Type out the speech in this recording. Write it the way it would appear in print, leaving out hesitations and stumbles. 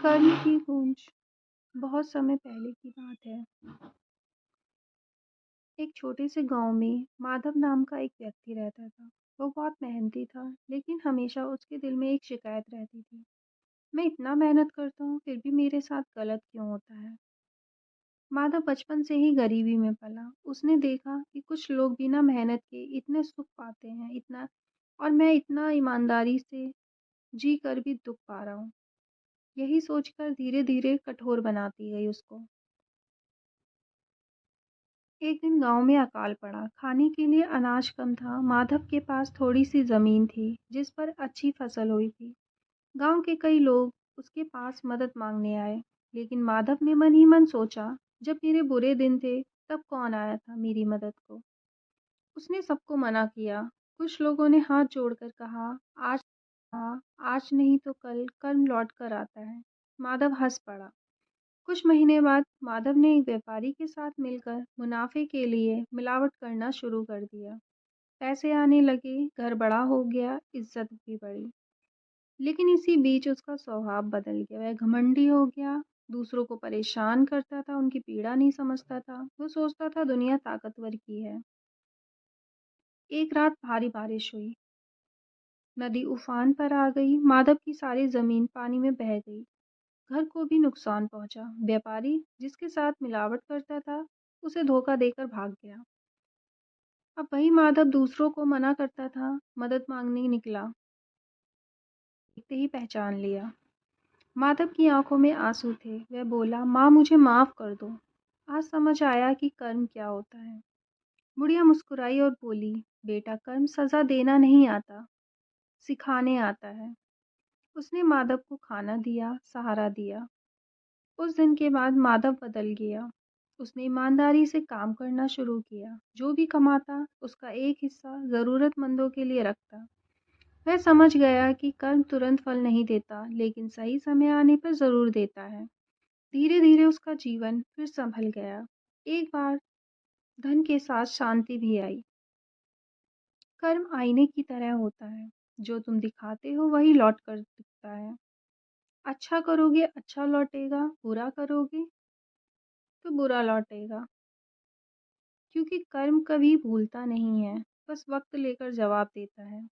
कर्म की गूंज। बहुत समय पहले की बात है। एक छोटे से गांव में माधव नाम का एक व्यक्ति रहता था। वो बहुत मेहनती था, लेकिन हमेशा उसके दिल में एक शिकायत रहती थी। मैं इतना मेहनत करता हूँ, फिर भी मेरे साथ गलत क्यों होता है। माधव बचपन से ही गरीबी में पला। उसने देखा कि कुछ लोग बिना मेहनत के इतने सुख पाते हैं, इतना, और मैं इतना ईमानदारी से जी कर भी दुख पा रहा हूँ। यही सोचकर धीरे धीरे कठोर बनाती गई उसको। एक दिन गांव में अकाल पड़ा। खाने के लिए अनाज कम था। माधव के पास थोड़ी सी जमीन थी जिस पर अच्छी फसल हुई थी। गांव के कई लोग उसके पास मदद मांगने आए, लेकिन माधव ने मन ही मन सोचा, जब मेरे बुरे दिन थे तब कौन आया था मेरी मदद को। उसने सबको मना किया। कुछ लोगों ने हाथ जोड़कर कहा, आज, हाँ, आज नहीं तो कल कर्म लौट कर आता है। माधव हंस पड़ा। कुछ महीने बाद माधव ने एक व्यापारी के साथ मिलकर मुनाफे के लिए मिलावट करना शुरू कर दिया। पैसे आने लगे, घर बड़ा हो गया, इज्जत भी बढ़ी। लेकिन इसी बीच उसका स्वभाव बदल गया। वह घमंडी हो गया, दूसरों को परेशान करता था, उनकी पीड़ा नहीं समझता था। वो सोचता था दुनिया ताकतवर की है। एक रात भारी बारिश हुई। नदी उफान पर आ गई। माधव की सारी जमीन पानी में बह गई। घर को भी नुकसान पहुंचा। व्यापारी जिसके साथ मिलावट करता था, उसे धोखा देकर भाग गया। अब वही माधव दूसरों को मना करता था, मदद मांगने निकला, देखते ही पहचान लिया। माधव की आंखों में आंसू थे। वह बोला, माँ मुझे माफ कर दो। आज समझ आया कि कर्म क्या होता है। बुढ़िया मुस्कुराई और बोली, बेटा, कर्म सजा देना नहीं आता, सिखाने आता है। उसने माधव को खाना दिया, सहारा दिया। उस दिन के बाद माधव बदल गया। उसने ईमानदारी से काम करना शुरू किया। जो भी कमाता उसका एक हिस्सा जरूरतमंदों के लिए रखता। वह समझ गया कि कर्म तुरंत फल नहीं देता, लेकिन सही समय आने पर जरूर देता है। धीरे धीरे उसका जीवन फिर संभल गया। एक बार धन के साथ शांति भी आई। कर्म आईने की तरह होता है। जो तुम दिखाते हो वही लौट कर दिखता है। अच्छा करोगे अच्छा लौटेगा, बुरा करोगे तो बुरा लौटेगा। क्योंकि कर्म कभी भूलता नहीं है, बस वक्त लेकर जवाब देता है।